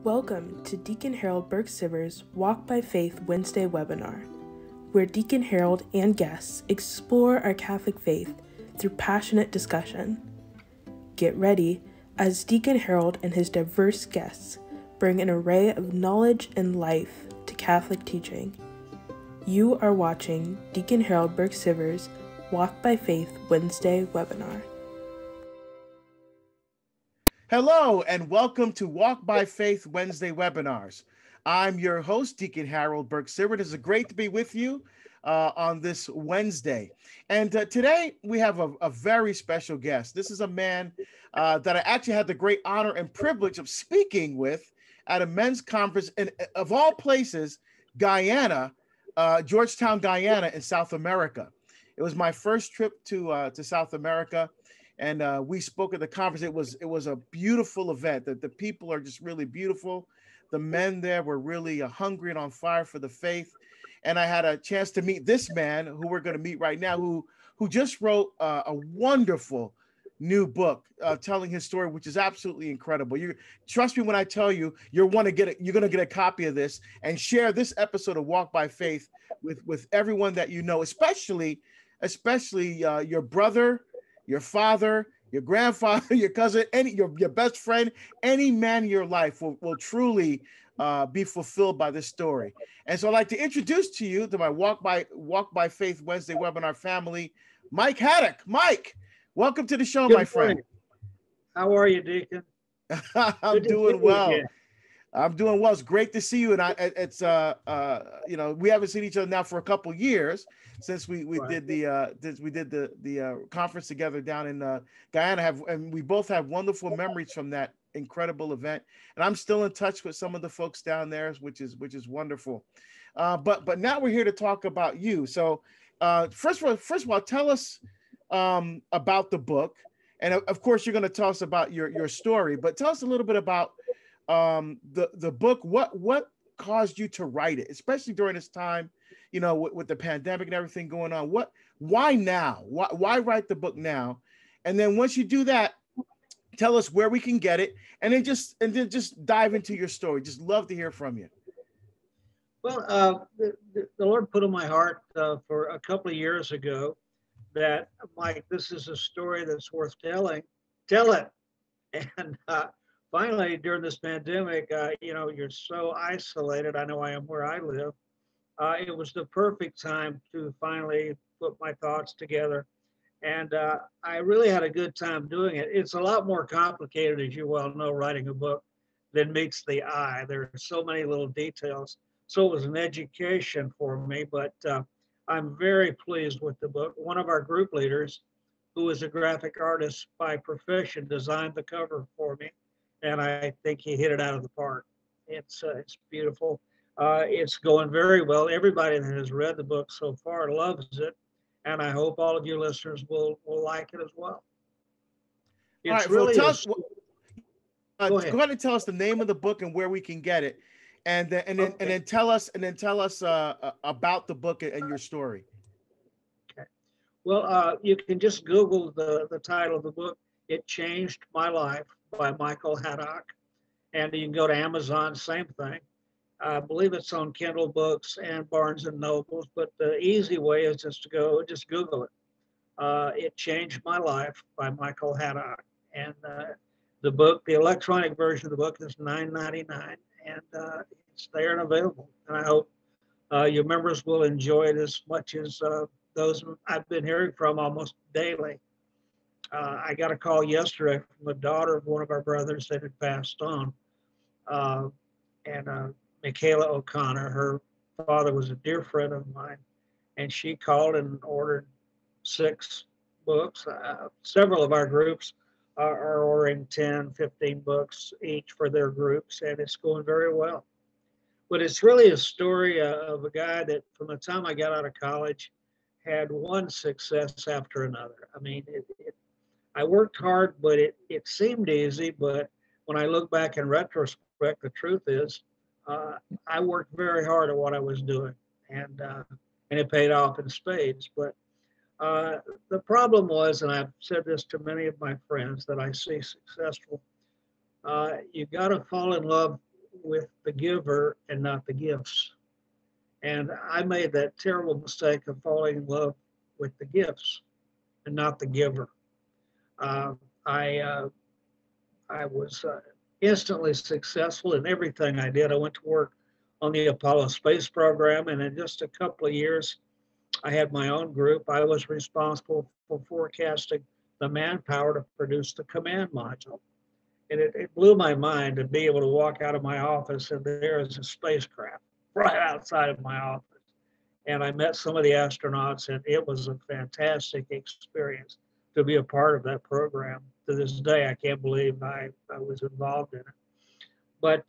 Welcome to Deacon Harold Burke-Sivers Walk by Faith Wednesday webinar, where Deacon Harold and guests explore our Catholic faith through passionate discussion. Get ready as Deacon Harold and his diverse guests bring an array of knowledge and life to Catholic teaching. You are watching Deacon Harold Burke-Sivers Walk by Faith Wednesday webinar. Hello and welcome to Walk by Faith Wednesday webinars. I'm your host, Deacon Harold Burke-Sivers. It is great to be with you on this Wednesday. And today we have a very special guest. This is a man that I actually had the great honor and privilege of speaking with at a men's conference in, of all places, Guyana, Georgetown, Guyana in South America. It was my first trip to South America. And we spoke at the conference. It was a beautiful event. The people are just really beautiful. The men there were really hungry and on fire for the faith. And I had a chance to meet this man who we're going to meet right now, who just wrote a wonderful new book telling his story, which is absolutely incredible. You trust me when I tell you, you're going to get a copy of this and share this episode of Walk by Faith with everyone that you know, especially your brother, your father, your grandfather, your cousin, your best friend, any man in your life will truly be fulfilled by this story. And so I'd like to introduce to you to my Walk by Faith Wednesday webinar family, Mike Haddock. Mike, welcome to the show, my friend. How are you, Deacon? I'm doing well. I'm doing well. It's great to see you. And it's we haven't seen each other now for a couple years since we did the conference together down in Guyana. And we both have wonderful memories from that incredible event. And I'm still in touch with some of the folks down there, which is wonderful. But now we're here to talk about you. So first of all, tell us about the book. And of course, you're going to tell us about your story. But tell us a little bit about the book. What caused you to write it, especially during this time, with the pandemic and everything going on? Why now? Why write the book now? And then once you do that, tell us where we can get it, and then just dive into your story. Just love to hear from you. Well, the Lord put on my heart for a couple of years ago that, Mike, this is a story that's worth telling. Tell it. And finally, during this pandemic, you're so isolated. I know I am where I live. It was the perfect time to finally put my thoughts together. And I really had a good time doing it. It's a lot more complicated, as you well know, writing a book than meets the eye. There are so many little details. So it was an education for me, but I'm very pleased with the book. One of our group leaders, who is a graphic artist by profession, designed the cover for me. And I think he hit it out of the park. It's beautiful. It's going very well. Everybody that has read the book so far loves it, and I hope all of you listeners will like it as well. It's really go ahead and tell us the name of the book and where we can get it, and then tell us about the book and your story. Okay. Well, you can just Google the title of the book. It Changed My Life by Michael Haddock, and you can go to Amazon, same thing. I believe it's on Kindle Books and Barnes and Nobles, but the easy way is just Google it. It Changed My Life by Michael Haddock, and the book, the electronic version of the book, is $9.99, and it's there and available. And I hope your members will enjoy it as much as those I've been hearing from almost daily. I got a call yesterday from the daughter of one of our brothers that had passed on, and Michaela O'Connor. Her father was a dear friend of mine, and she called and ordered 6 books. Several of our groups are ordering 10, 15 books each for their groups, and it's going very well. But it's really a story of a guy that from the time I got out of college had one success after another. I mean, I worked hard, but it seemed easy. But when I look back in retrospect, the truth is I worked very hard at what I was doing, and it paid off in spades. But the problem was, and I've said this to many of my friends that I see successful, you got to fall in love with the giver and not the gifts. And I made that terrible mistake of falling in love with the gifts and not the giver. Uh, I I was instantly successful in everything I did. I went to work on the Apollo space program, and in just a couple of years, I had my own group. I was responsible for forecasting the manpower to produce the command module. And it blew my mind to be able to walk out of my office and there is a spacecraft right outside of my office. And I met some of the astronauts, and it was a fantastic experience to be a part of that program. To this day, I can't believe I was involved in it. But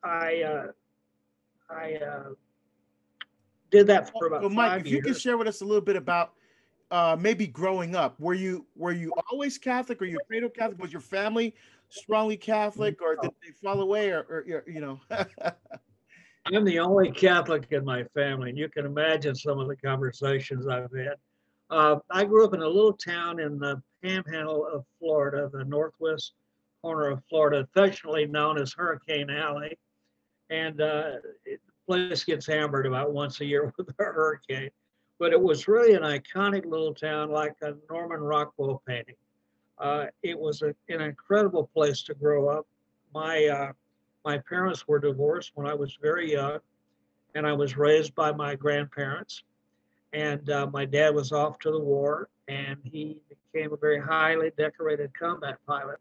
I, I did that for about So, Mike, 5 if you could years. share with us a little bit about maybe growing up, were you always Catholic, or you cradle Catholic? Was your family strongly Catholic, or did they fall away, or you know? I'm the only Catholic in my family, and you can imagine some of the conversations I've had. I grew up in a little town in the panhandle of Florida, the northwest corner of Florida, affectionately known as Hurricane Alley. And the place gets hammered about once a year with a hurricane. But it was really an iconic little town, like a Norman Rockwell painting. It was an incredible place to grow up. My my parents were divorced when I was very young, and I was raised by my grandparents. And my dad was off to the war, and he became a very highly decorated combat pilot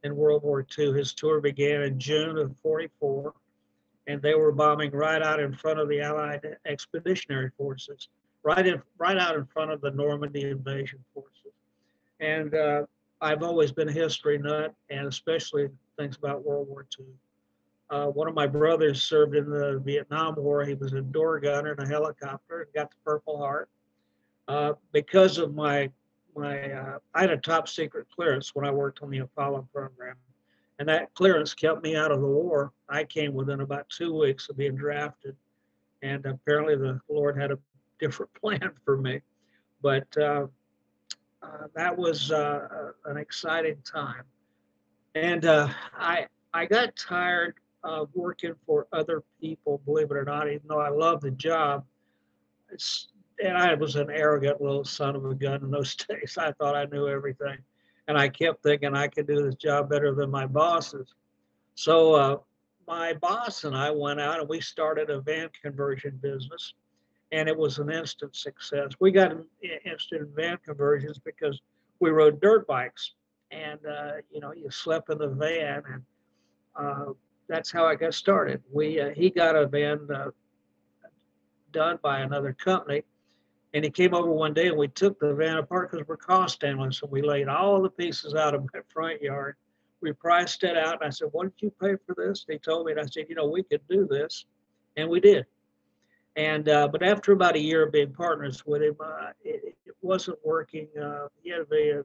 in World War II. His tour began in June of '44, and they were bombing right out in front of the Allied Expeditionary Forces, right out in front of the Normandy invasion forces. And I've always been a history nut, and especially things about World War II. One of my brothers served in the Vietnam War. He was a door gunner in a helicopter and got the Purple Heart. Because of I had a top secret clearance when I worked on the Apollo program, and that clearance kept me out of the war. I came within about 2 weeks of being drafted, and apparently the Lord had a different plan for me. But that was an exciting time, and I got tired of working for other people, believe it or not, even though I loved the job. And I was an arrogant little son of a gun in those days. I thought I knew everything. And I kept thinking I could do this job better than my bosses. So my boss and I went out and we started a van conversion business. And it was an instant success. We got interested in van conversions because we rode dirt bikes. And, you slept in the van. And that's how I got started. He got a van done by another company, and he came over one day and we took the van apart because we're cost analysts, and we laid all the pieces out of my front yard. We priced it out, and I said, "What did you pay for this?" They told me, and I said, "We could do this," and we did. And but after about a year of being partners with him, it wasn't working. He had a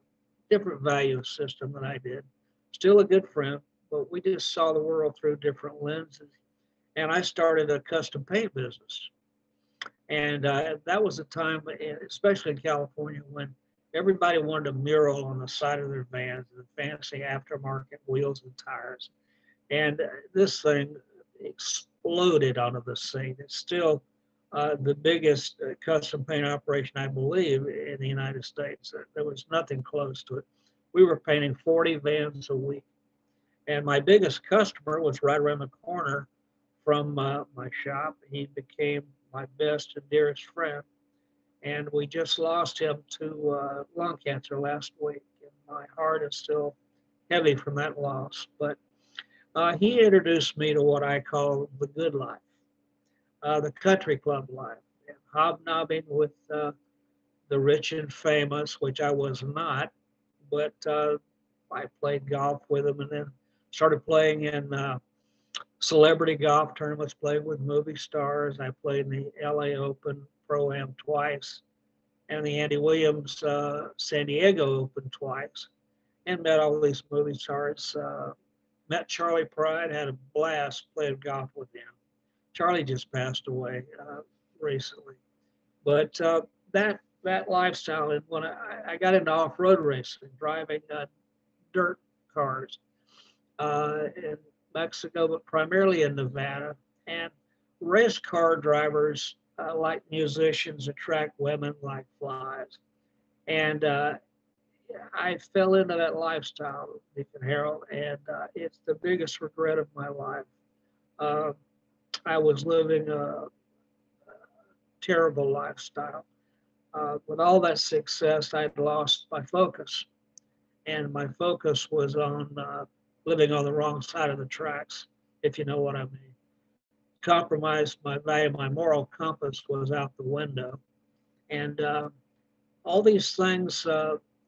different value system than I did. Still a good friend, but we just saw the world through different lenses. And I started a custom paint business. And that was a time, especially in California, when everybody wanted a mural on the side of their vans, the fancy aftermarket wheels and tires. And this thing exploded onto the scene. It's still the biggest custom paint operation, I believe, in the United States. There was nothing close to it. We were painting 40 vans a week. And my biggest customer was right around the corner from my shop. He became my best and dearest friend. And we just lost him to lung cancer last week. And my heart is still heavy from that loss. But he introduced me to what I call the good life, the country club life, and hobnobbing with the rich and famous, which I was not. But I played golf with him and then started playing in celebrity golf tournaments, played with movie stars. I played in the LA Open Pro-Am twice and the Andy Williams San Diego Open twice, and met all these movie stars. Met Charlie Pride, had a blast playing golf with him. Charlie just passed away recently. But that lifestyle, and when I got into off-road racing, driving dirt cars, and Mexico, but primarily in Nevada. And race car drivers, like musicians, attract women like flies. And I fell into that lifestyle, Deacon Harold, and it's the biggest regret of my life. Uh, I was living a terrible lifestyle. With all that success, I'd lost my focus, and my focus was on living on the wrong side of the tracks, if you know what I mean. Compromised my value, my moral compass was out the window, and all these things,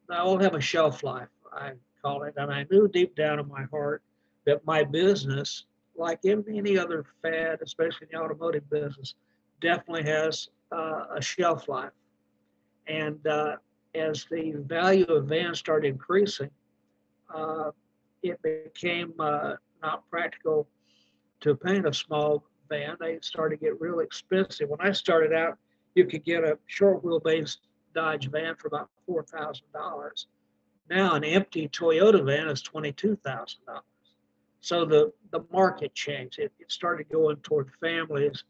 they all have a shelf life, I call it. And I knew deep down in my heart that my business, like any other fad, especially the automotive business, definitely has a shelf life. And as the value of vans started increasing, uh, it became not practical to paint a small van. They started to get real expensive. When I started out, you could get a short wheelbase Dodge van for about $4,000. Now an empty Toyota van is $22,000. So the market changed. It started going toward families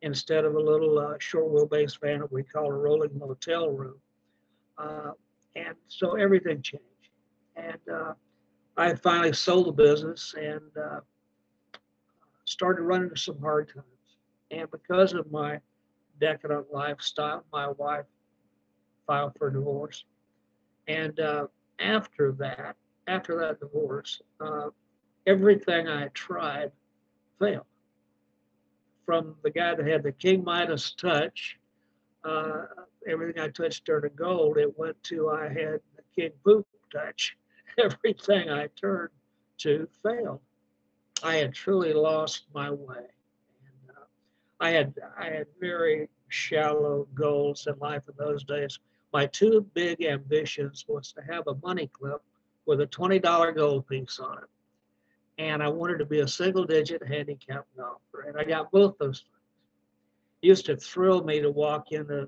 instead of a little short wheelbase van that we call a rolling motel room. Uh, and so everything changed. And I finally sold the business and started running into some hard times. And because of my decadent lifestyle, my wife filed for divorce. And after that, after that divorce, everything I tried failed. From the guy that had the King Midas touch, uh, everything I touched turned to gold. It went to I had the King Poop touch. Everything I turned to failed. I had truly lost my way. And I had very shallow goals in life in those days. My two big ambitions was to have a money clip with a $20 gold piece on it, and I wanted to be a single-digit handicap golfer, and I got both those things. It used to thrill me to walk in and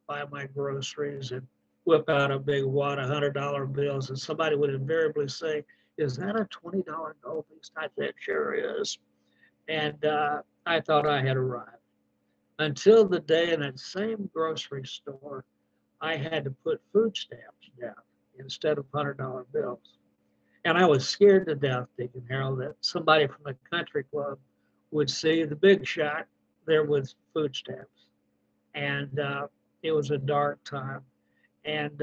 buy my groceries and whip out a big wad of $100 bills, and somebody would invariably say, "Is that a $20 gold piece?" I said, "It sure is." And I thought I had arrived. Until the day in that same grocery store, I had to put food stamps down instead of $100 bills. And I was scared to death, Deacon Harold, that somebody from the country club would see the big shot there with food stamps. And it was a dark time. And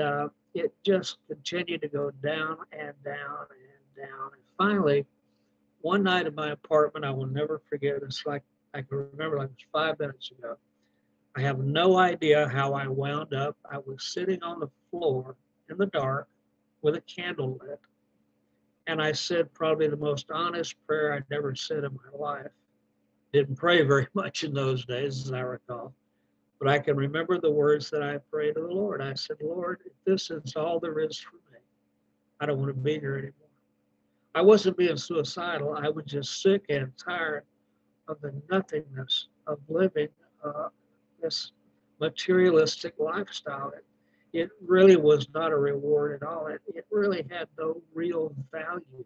it just continued to go down and down and down. And finally, one night in my apartment, I will never forget, it's like I can remember like it was 5 minutes ago. I have no idea how I wound up. I was sitting on the floor in the dark with a candle lit. And I said probably the most honest prayer I'd ever said in my life. Didn't pray very much in those days, as I recall. But I can remember the words that I prayed to the Lord. I said, "Lord, if this is all there is for me, I don't want to be here anymore." I wasn't being suicidal. I was just sick and tired of the nothingness of living this materialistic lifestyle. It really was not a reward at all. It really had no real value.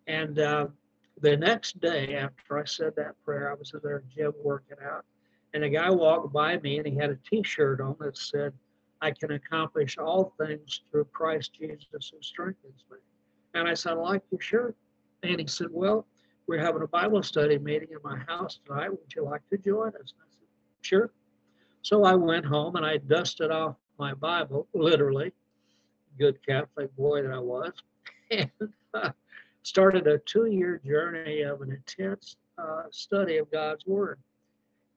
And the next day after I said that prayer, I was in their gym working out, and a guy walked by me and he had a T-shirt on that said, "I can accomplish all things through Christ Jesus who strengthens me." And I said, "I like your shirt." And he said, "Well, we're having a Bible study meeting in my house tonight. Would you like to join us?" And I said, "Sure." So I went home and I dusted off my Bible, literally, good Catholic boy that I was, and started a 2-year journey of an intense study of God's Word.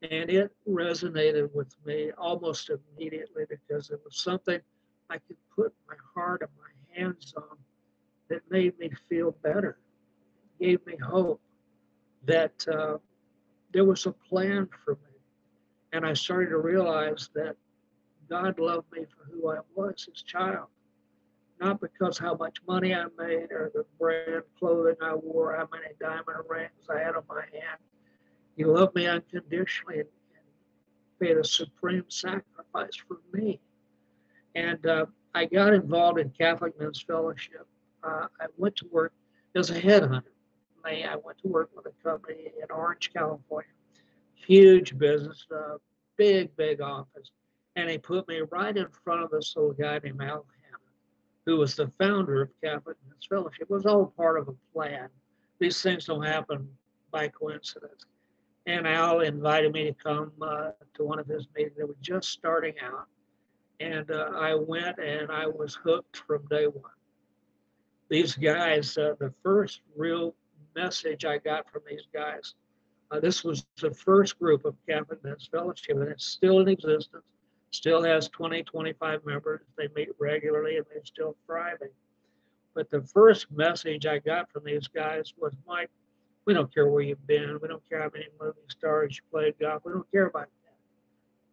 And it resonated with me almost immediately because it was something I could put my heart and my hands on that made me feel better, gave me hope that there was a plan for me. And I started to realize that God loved me for who I was, his child, not because how much money I made or the brand clothing I wore, how many diamond rings I had on my hand. He loved me unconditionally and paid a supreme sacrifice for me. And I got involved in Catholic Men's Fellowship. I went to work as a headhunter. me. I went to work with a company in Orange, California, huge business, big office. And he put me right in front of this little guy named Al Hanna, who was the founder of Catholic Men's Fellowship. It was all part of a plan. These things don't happen by coincidence. And Al invited me to come to one of his meetings. They were just starting out. And I went and I was hooked from day one. These guys, the first real message I got from these guys, this was the first group of Catholic Men's Fellowship, and it's still in existence, still has 20, 25 members. They meet regularly and they're still thriving. But the first message I got from these guys was, Mike, we don't care where you've been. We don't care how many movie stars you played golf. We don't care about that.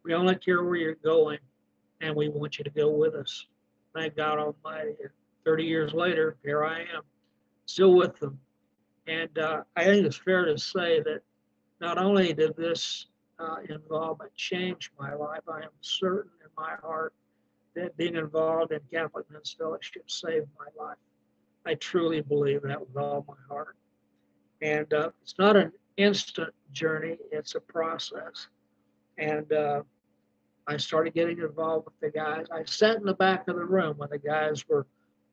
We only care where you're going, and we want you to go with us. Thank God Almighty. 30 years later, here I am, still with them. And I think it's fair to say that not only did this involvement change my life, I am certain in my heart that being involved in Catholic Men's Fellowship saved my life. I truly believe that with all my heart. And it's not an instant journey, it's a process. And I started getting involved with the guys. I sat in the back of the room when the guys were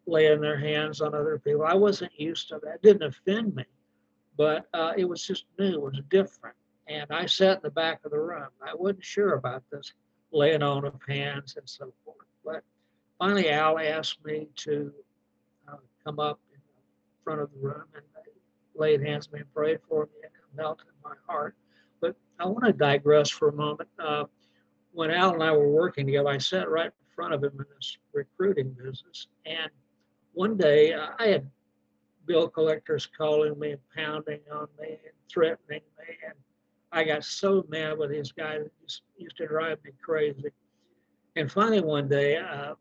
laying their hands on other people. I wasn't used to that. It didn't offend me, but it was just new. It was different. And I sat in the back of the room. I wasn't sure about this laying on of hands and so forth. But finally, Al asked me to come up in front of the room, and they laid hands on me and prayed for me, and it melted my heart. But I want to digress for a moment. When Al and I were working together, I sat right in front of him in this recruiting business. And one day I had bill collectors calling me and pounding on me and threatening me. And I got so mad with these guys, it just used to drive me crazy. And finally one day,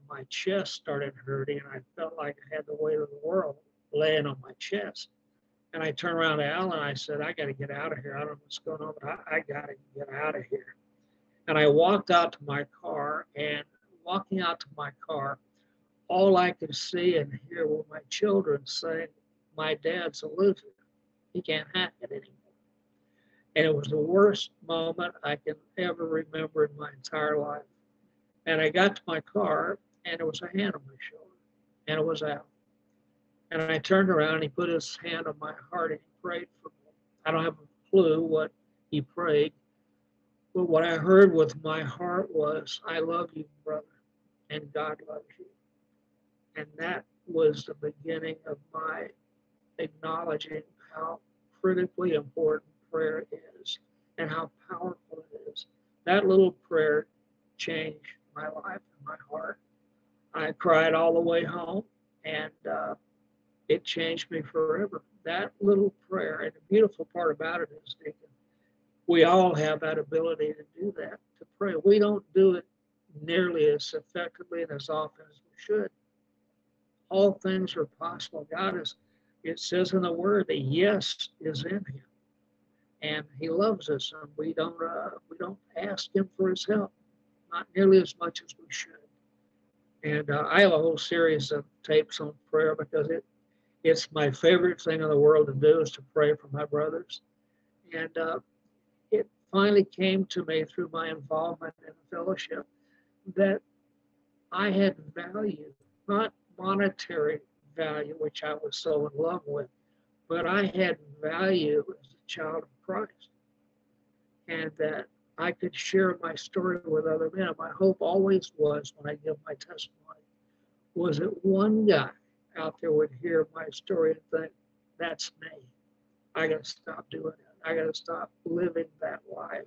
my chest started hurting and I felt like I had the weight of the world laying on my chest. And I turned around to Al and I said, I got to get out of here. I don't know what's going on, but I got to get out of here. And I walked out to my car, and walking out to my car, all I could see and hear were my children saying, my dad's a loser. He can't hack it anymore. And it was the worst moment I can ever remember in my entire life. And I got to my car, and there was a hand on my shoulder, and it was Al. And I turned around, and he put his hand on my heart, and he prayed for me. I don't have a clue what he prayed, but what I heard with my heart was, I love you, brother, and God loves you. And that was the beginning of my acknowledging how critically important prayer is and how powerful it is. That little prayer changed my life and my heart. I cried all the way home, and it changed me forever. That little prayer, and the beautiful part about it is, Deacon, we all have that ability to do that, to pray. We don't do it nearly as effectively and as often as we should. All things are possible. God is, it says in the word that yes is in him. And he loves us, and we don't ask him for his help, not nearly as much as we should. And I have a whole series of tapes on prayer because it's my favorite thing in the world to do is to pray for my brothers. And it finally came to me through my involvement in the fellowship that I had value, not monetary value, which I was so in love with, but I had value as a child of Christ, and that I could share my story with other men. My hope always was, when I give my testimony, was that one guy out there would hear my story and think, that's me. I got to stop doing it. I got to stop living that life,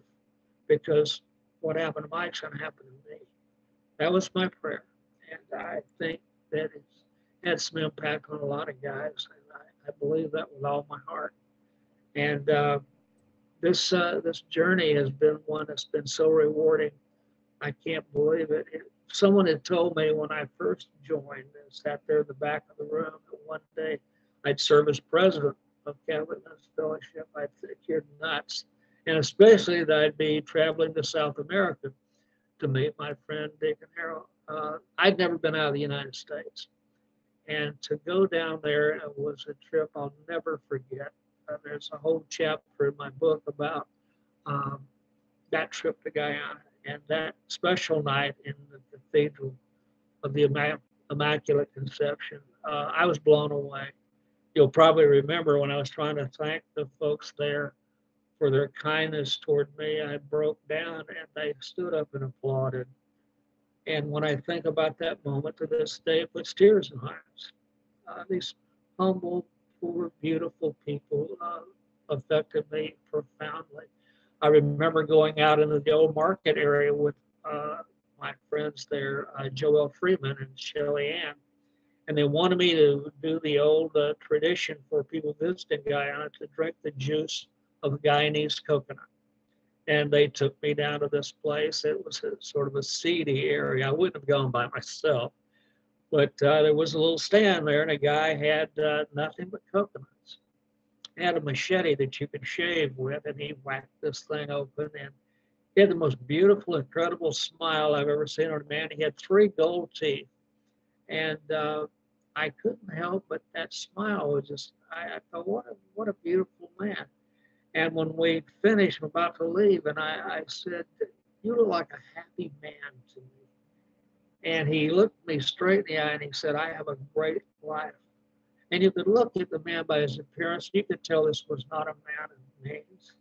because what happened to Mike's going to happen to me. That was my prayer. And I think that it's had some impact on a lot of guys. And I believe that with all my heart. And this journey has been one that's been so rewarding. I can't believe it. Someone had told me when I first joined and sat there in the back of the room that one day I'd serve as president of Catholic Men's Fellowship. I'd think you're nuts. And especially that I'd be traveling to South America to meet my friend Deacon Harold. I'd never been out of the United States. And to go down there was a trip I'll never forget. there's a whole chapter in my book about um, that trip to Guyana and that special night in the Cathedral of the Immaculate Conception. I was blown away. You'll probably remember when I was trying to thank the folks there for their kindness toward me, I broke down and they stood up and applauded. And when I think about that moment to this day, it puts tears in my eyes. These humble, poor, beautiful people affected me profoundly. I remember going out into the old market area with my friends there, Joel Freeman and Shelly Ann, and they wanted me to do the old tradition for people visiting Guyana to drink the juice of Guyanese coconut. And they took me down to this place. It was a, sort of a seedy area. I wouldn't have gone by myself, but there was a little stand there, and a guy had nothing but coconuts. He had a machete that you could shave with, and he whacked this thing open, and he had the most beautiful, incredible smile I've ever seen on a man. He had 3 gold teeth, and I couldn't help but that smile was just. I thought, what a beautiful man. And when we finished, I'm about to leave, and I said, "You look like a happy man to me." And he looked me straight in the eye and he said, "I have a great life." And you could look at the man by his appearance. You could tell this was not a man of means.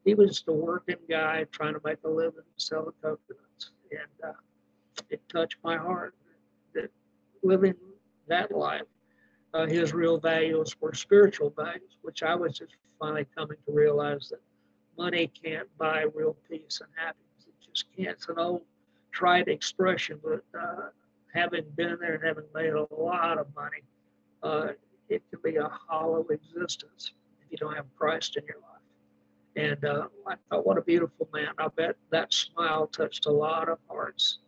He was just a working guy trying to make a living, selling coconuts. And it touched my heart that living that life, his real values were spiritual values, which I was just finally coming to realize that money can't buy real peace and happiness. It just can't. It's an old tried expression, but having been there and having made a lot of money, it can be a hollow existence if you don't have Christ in your life. And I thought, what a beautiful man. I bet that smile touched a lot of hearts.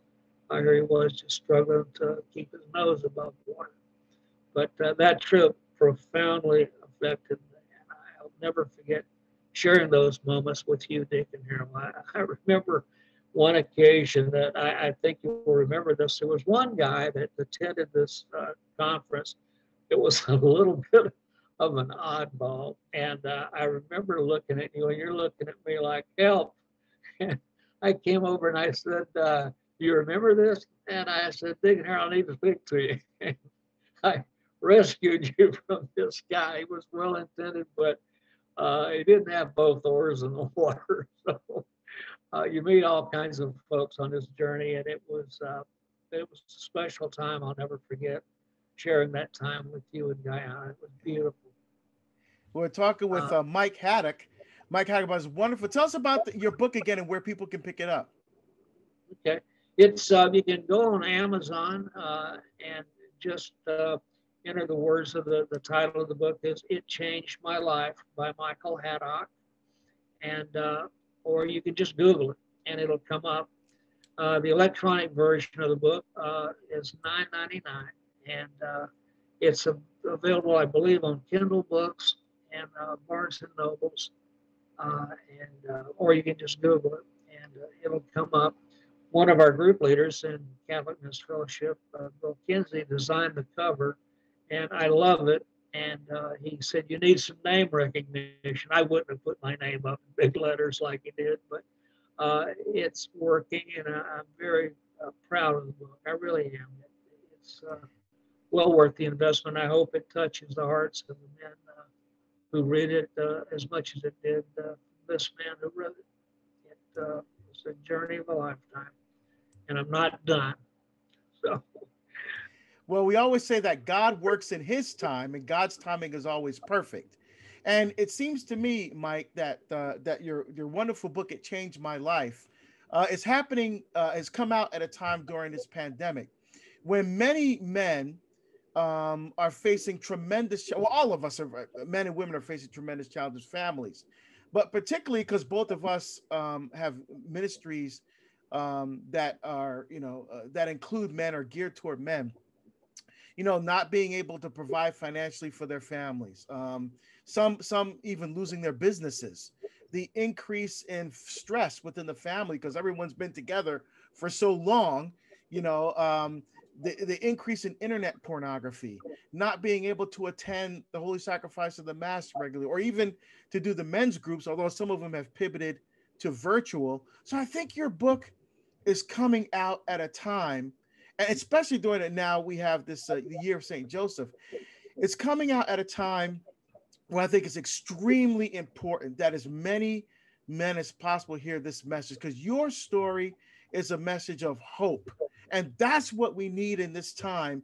Here he was just struggling to keep his nose above water. But that trip profoundly affected me. And I'll never forget sharing those moments with you, Deacon Harold. I remember one occasion that I think you will remember this. There was one guy that attended this conference. It was a little bit of an oddball. And I remember looking at you, and you're looking at me like, help. And I came over and I said, do you remember this? And I said, Deacon Harold, I need to speak to you. And I rescued you from this guy. He was well intended, but he didn't have both oars in the water. So you meet all kinds of folks on this journey, and it was a special time I'll never forget, sharing that time with you in Guyana. It was beautiful. We're talking with Mike Haddock. Mike Haddock was wonderful. Tell us about your book again and where people can pick it up. Okay, it's you can go on Amazon and just enter the words of the title of the book is "It Changed My Life" by Michael Haddock, and or you can just Google it and it'll come up. The electronic version of the book is $9.99, and it's available, I believe, on Kindle books and Barnes and Nobles, or you can just Google it and it'll come up. One of our group leaders in Catholic Men's Fellowship, Bill Kinsey, designed the cover, and I love it. And he said, you need some name recognition. I wouldn't have put my name up in big letters like he did, but it's working, and I'm very proud of the book. I really am. It's well worth the investment. I hope it touches the hearts of the men who read it as much as it did this man who wrote it. It was a journey of a lifetime, and I'm not done. So. Well, we always say that God works in his time, and God's timing is always perfect. And it seems to me, Mike, that that your wonderful book, "It Changed My Life," is happening, has come out at a time during this pandemic when many men are facing tremendous, well, all of us, men and women, are facing tremendous challenges, families, but particularly because both of us have ministries that are, that include men or geared toward men. Not being able to provide financially for their families. Some even losing their businesses. The increase in stress within the family because everyone's been together for so long, the increase in internet pornography, not being able to attend the holy sacrifice of the mass regularly, or even to do the men's groups, although some of them have pivoted to virtual. So I think your book is coming out at a time, and especially during it now, we have this the year of St. Joseph. It's coming out at a time where I think it's extremely important that as many men as possible hear this message, because your story is a message of hope. And that's what we need in this time.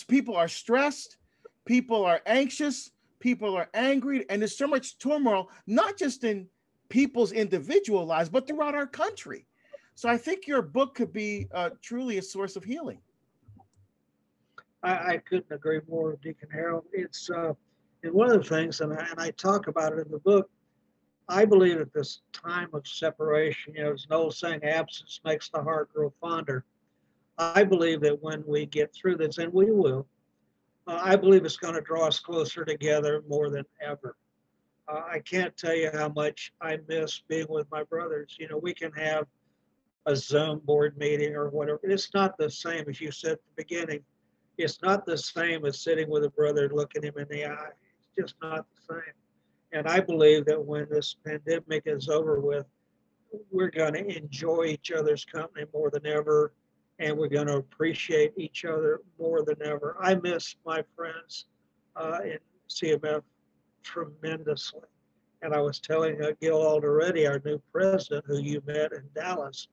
People are stressed, people are anxious, people are angry, and there's so much turmoil, not just in people's individual lives, but throughout our country. So I think your book could be truly a source of healing. I couldn't agree more with Deacon Harold. It's and one of the things, and I talk about it in the book. I believe at this time of separation, there's an old saying, absence makes the heart grow fonder. I believe that when we get through this, and we will, I believe it's going to draw us closer together more than ever. I can't tell you how much I miss being with my brothers. We can have a Zoom board meeting or whatever. It's not the same, as you said at the beginning. It's not the same as sitting with a brother and looking him in the eye. It's just not the same. And I believe that when this pandemic is over with, we're going to enjoy each other's company more than ever, and we're going to appreciate each other more than ever. I miss my friends in CMF tremendously. And I was telling Gil already, our new president, who you met in Dallas,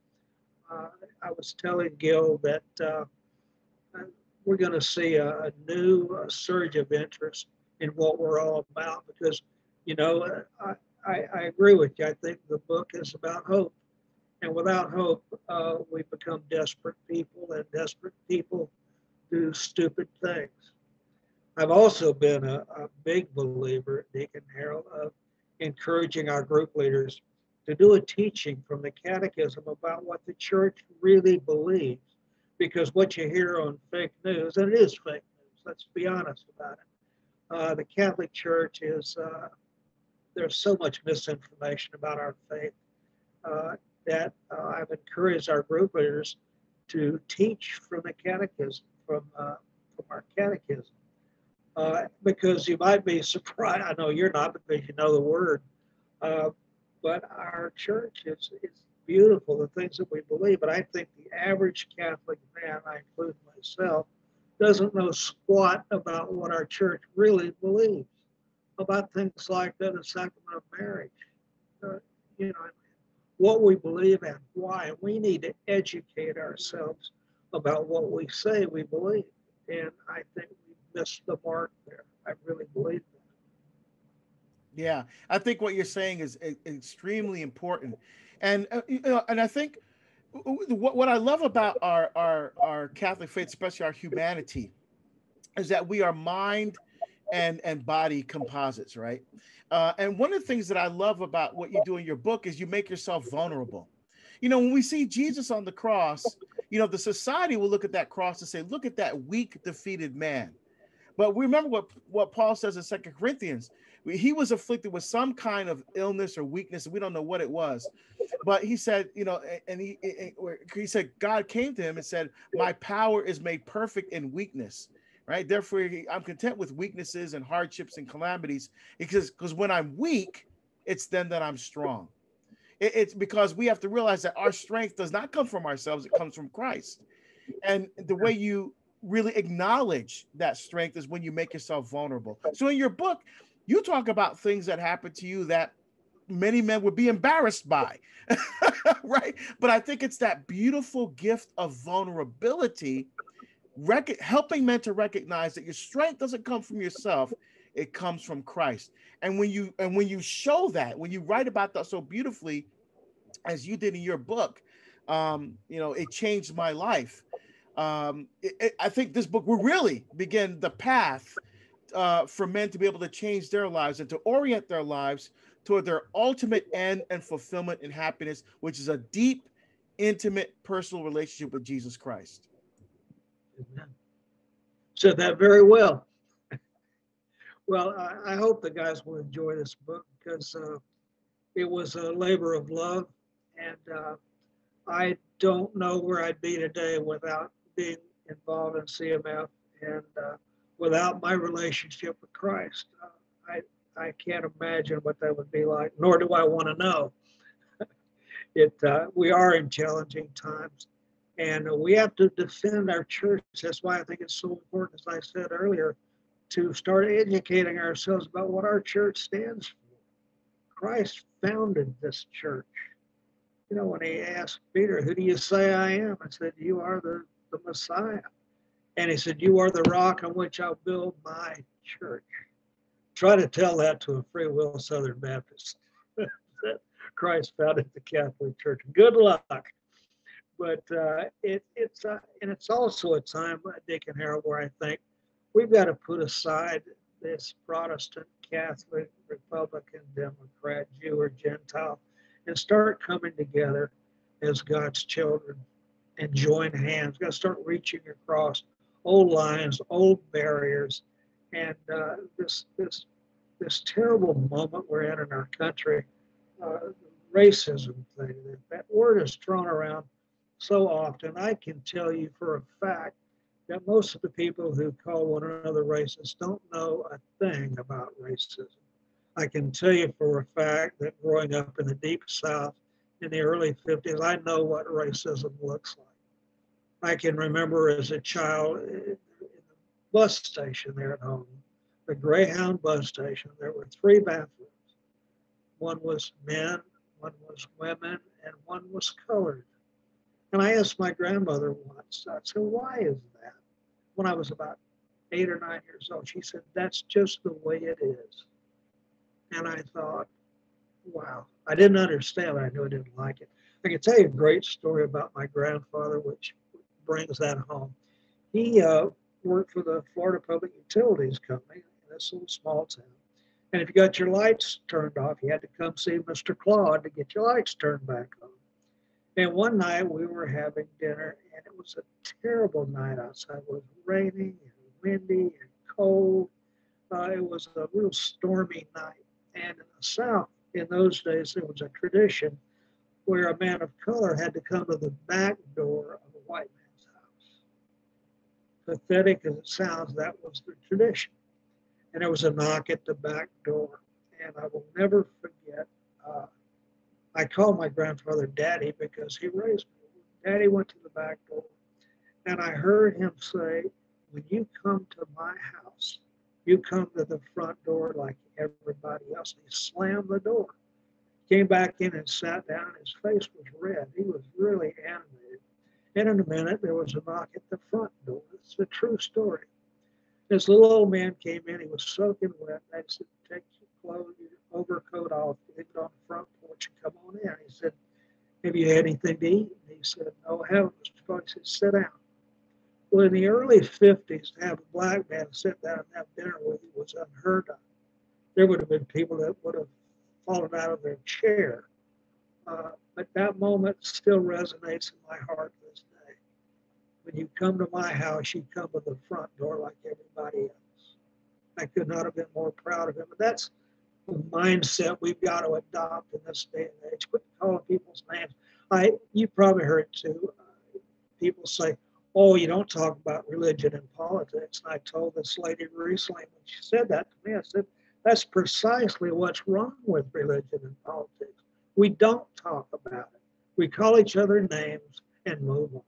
I was telling Gil that we're going to see a new surge of interest in what we're all about, because I agree with you. I think the book is about hope. And without hope, we become desperate people, and desperate people do stupid things. I've also been a big believer, Deacon Harold, of encouraging our group leaders to do a teaching from the catechism about what the church really believes. Because what you hear on fake news, and it is fake news, let's be honest about it. The Catholic Church is, there's so much misinformation about our faith that I've encouraged our group leaders to teach from the catechism, from our catechism. Because you might be surprised, I know you're not because you know the word, but our church is beautiful, the things that we believe, but I think the average Catholic man, I include myself, doesn't know squat about what our church really believes, about things like the sacrament of marriage, what we believe and why. We need to educate ourselves about what we say we believe, and I think we missed the mark there. I really believe that. Yeah, I think what you're saying is extremely important, and and I think what I love about our Catholic faith, especially our humanity, is that we are mind and body composites, right? And one of the things that I love about what you do in your book is you make yourself vulnerable. When we see Jesus on the cross, the society will look at that cross and say, "Look at that weak, defeated man." But we remember what Paul says in 2 Corinthians. He was afflicted with some kind of illness or weakness. We don't know what it was. But he said, and he said, God came to him and said, "My power is made perfect in weakness." Right? Therefore, I'm content with weaknesses and hardships and calamities, because when I'm weak, it's then that I'm strong. It's because we have to realize that our strength does not come from ourselves. It comes from Christ. And the way you really acknowledge that strength is when you make yourself vulnerable. So in your book, you talk about things that happened to you that many men would be embarrassed by, right? But I think it's that beautiful gift of vulnerability, helping men to recognize that your strength doesn't come from yourself, it comes from Christ. And when you show that, when you write about that so beautifully, as you did in your book, it changed my life. I think this book will really begin the path for men to be able to change their lives and to orient their lives toward their ultimate end and fulfillment and happiness, which is a deep, intimate, personal relationship with Jesus Christ. Amen. Said that very well. Well, I hope the guys will enjoy this book, because it was a labor of love, and I don't know where I'd be today without being involved in CMF, and without my relationship with Christ, I can't imagine what that would be like, nor do I want to know. We are in challenging times, and we have to defend our church. That's why I think it's so important, as I said earlier, to start educating ourselves about what our church stands for. Christ founded this church. You know, when he asked Peter, "Who do you say I am?" I said, "You are the Messiah." And he said, "You are the rock on which I'll build my church." Try to tell that to a free will Southern Baptist that Christ founded the Catholic Church. Good luck. But it's also a time, Deacon Harold, where I think we've got to put aside this Protestant, Catholic, Republican, Democrat, Jew, or Gentile, and start coming together as God's children and join hands. We've got to start reaching across old lines, old barriers, and this terrible moment we're in our country, racism thing. That word is thrown around so often. I can tell you for a fact that most of the people who call one another racist don't know a thing about racism. I can tell you for a fact that growing up in the Deep South in the early 50s, I know what racism looks like. I can remember as a child in the bus station there at home, the Greyhound bus station, there were 3 bathrooms. One was men, one was women, and one was colored. And I asked my grandmother once, I said, "Why is that?" When I was about 8 or 9 years old, she said, "That's just the way it is." And I thought, wow, I didn't understand it. I knew I didn't like it. I can tell you a great story about my grandfather, which brings that home. He worked for the Florida Public Utilities Company in this little small town. And if you got your lights turned off, you had to come see Mr. Claude to get your lights turned back on. And one night we were having dinner, and it was a terrible night outside. It was raining and windy and cold. It was a real stormy night. And in the South, in those days, there was a tradition where a man of color had to come to the back door of a white man's house. Pathetic as it sounds, that was the tradition. And there was a knock at the back door. And I will never forget, I called my grandfather Daddy because he raised me. Daddy went to the back door, and I heard him say, "When you come to my house, you come to the front door like everybody else." And he slammed the door. Came back in and sat down. His face was red. He was really animated. And in a minute, there was a knock at the front door. It's a true story. This little old man came in. He was soaking wet. I said, "Take your clothes, your overcoat off, leave it on the front porch and come on in." He said, "Have you had anything to eat?" And he said, "No, I haven't, Mr. Clark." He said, "Sit down." Well, in the early 50s, to have a black man sit down and have dinner with you was unheard of. There would have been people that would have fallen out of their chair. But that moment still resonates in my heart this day. When you come to my house, you come to the front door like everybody else. I could not have been more proud of him. But that's the mindset we've got to adopt in this day and age. Quit calling people's names. You probably heard too, people say, "Oh, you don't talk about religion and politics." And I told this lady recently when she said that to me, I said, "That's precisely what's wrong with religion and politics. We don't talk about it. We call each other names and move on.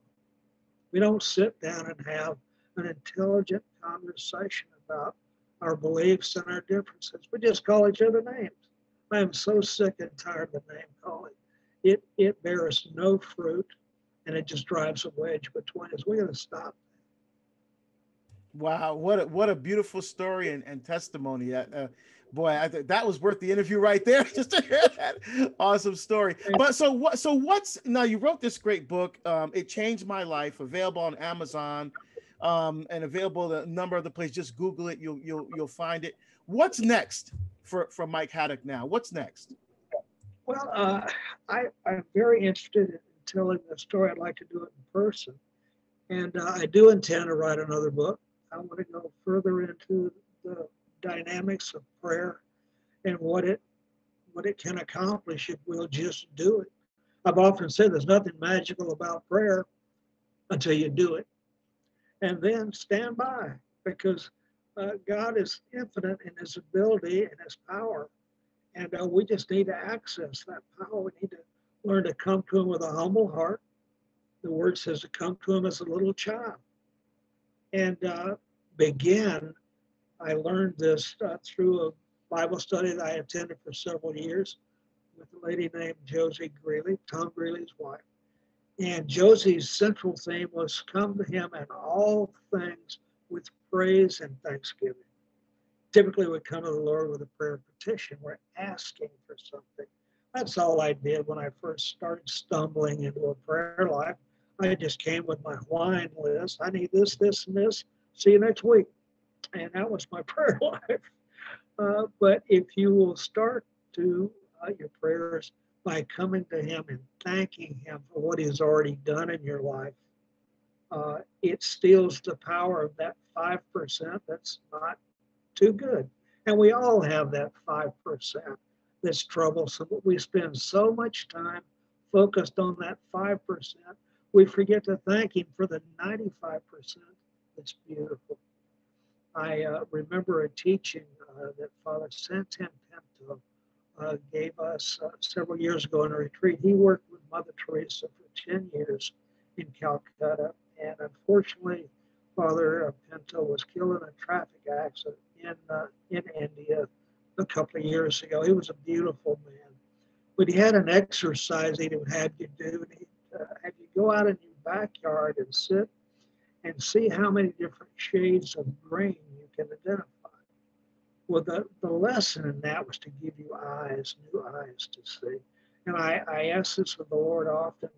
We don't sit down and have an intelligent conversation about our beliefs and our differences. We just call each other names." I am so sick and tired of the name calling. It bears no fruit, and it just drives a wedge between us. We got to stop. Wow, what a beautiful story and testimony. Boy, that was worth the interview right there. Just to hear that awesome story. But so what's now? You wrote this great book. It changed my life. Available on Amazon, and available at a number of the places. Just Google it. You'll find it. What's next for Mike Haddock now? What's next? Well, I'm very interested in telling the story. I'd like to do it in person, and I do intend to write another book. I want to go further into the dynamics of prayer and what it can accomplish if we'll just do it. I've often said there's nothing magical about prayer until you do it. and then stand by, because God is infinite in his ability and his power. And we just need to access that power. We need to learn to come to him with a humble heart. The word says to come to him as a little child and begin. I learned this through a Bible study that I attended for several years with a lady named Josie Greeley, Tom Greeley's wife. And Josie's central theme was come to him in all things with praise and thanksgiving. Typically, we come to the Lord with a prayer petition. We're asking for something. That's all I did when I first started stumbling into a prayer life. I just came with my wine list. I need this, this, and this. See you next week. And that was my prayer life. But if you will start to your prayers by coming to him and thanking him for what he's already done in your life, it steals the power of that 5% that's not too good. And we all have that 5% that's troublesome, but we spend so much time focused on that 5%, we forget to thank him for the 95% that's beautiful. I remember a teaching that Father Santan Pinto gave us several years ago in a retreat. He worked with Mother Teresa for 10 years in Calcutta, and unfortunately, Father Pinto was killed in a traffic accident in India a couple of years ago. He was a beautiful man, but he had an exercise he would have you do, and he'd have you go out in your backyard and sit and see how many different shades of green you can identify. Well, the lesson in that was to give you eyes, new eyes to see. And I ask this of the Lord often,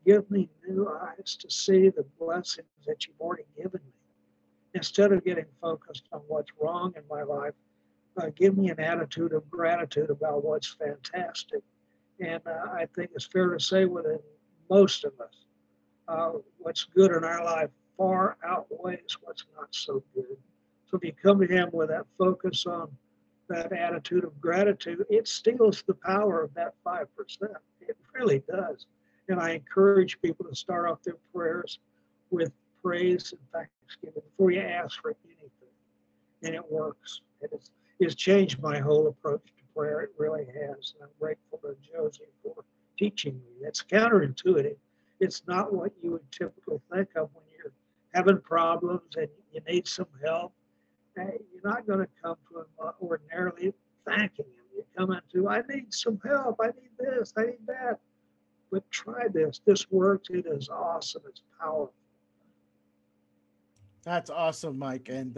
give me new eyes to see the blessings that you've already given me. Instead of getting focused on what's wrong in my life, give me an attitude of gratitude about what's fantastic. And I think it's fair to say within most of us, what's good in our life far outweighs what's not so good. So if you come to him with that focus on that attitude of gratitude, it steals the power of that 5%. It really does. And I encourage people to start off their prayers with praise and thanksgiving before you ask for anything. And it works. It's changed my whole approach to prayer. It really has. And I'm grateful to Josie for teaching me. It's counterintuitive. It's not what you would typically think of when you're having problems and you need some help. You're not going to come to him ordinarily thanking him. You come into, I need some help. I need this. I need that. But try this. This works. It is awesome. It's powerful. That's awesome, Mike. And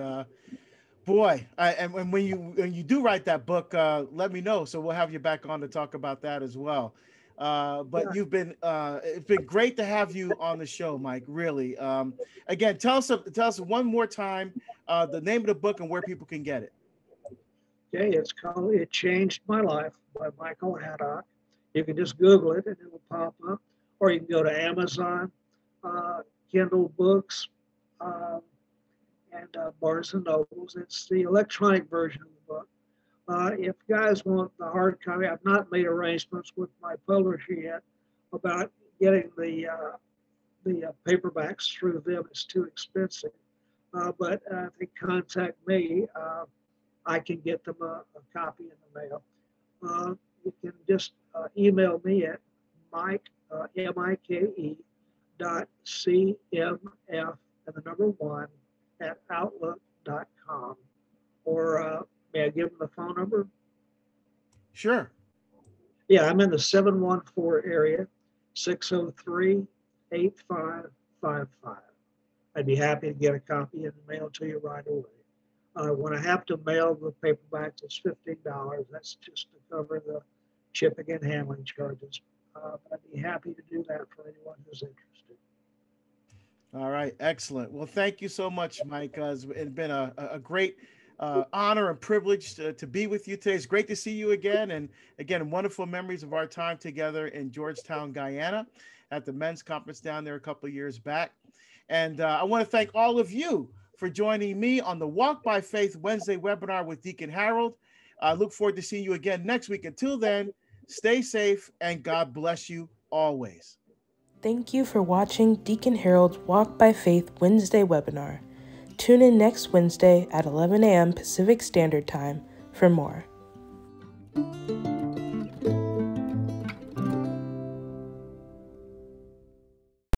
boy, and when you do write that book, let me know. So we'll have you back on to talk about that as well. But you've been it's been great to have you on the show, Mike. Really. Again, tell us one more time the name of the book and where people can get it. Okay, it's called "It Changed My Life" by Michael Haddock. You can just Google it and it'll pop up, or you can go to Amazon, Kindle books, and Barnes and Nobles. It's the electronic version of the book. If guys want the hard copy, I've not made arrangements with my publisher yet about getting the paperbacks through them. It's too expensive. But if they contact me, I can get them a copy in the mail. You can just email me at Mike, M-I-K-E, .cmf, and the number 1, at outlook.com. Or may I give them the phone number? Sure. Yeah, I'm in the 714 area, 603-8555. I'd be happy to get a copy and mail to you right away. When I have to mail the paperbacks, it's $15. That's just to cover the shipping and handling charges. But I'd be happy to do that for anyone who's interested. All right, excellent. Well, thank you so much, Mike. It's been a great honor and privilege to be with you today. It's great to see you again. And again, wonderful memories of our time together in Georgetown, Guyana at the men's conference down there a couple of years back. And I want to thank all of you for joining me on the Walk by Faith Wednesday webinar with Deacon Harold. I look forward to seeing you again next week. Until then, stay safe and God bless you always. Thank you for watching Deacon Harold's Walk by Faith Wednesday webinar. Tune in next Wednesday at 11 a.m. Pacific Standard Time for more.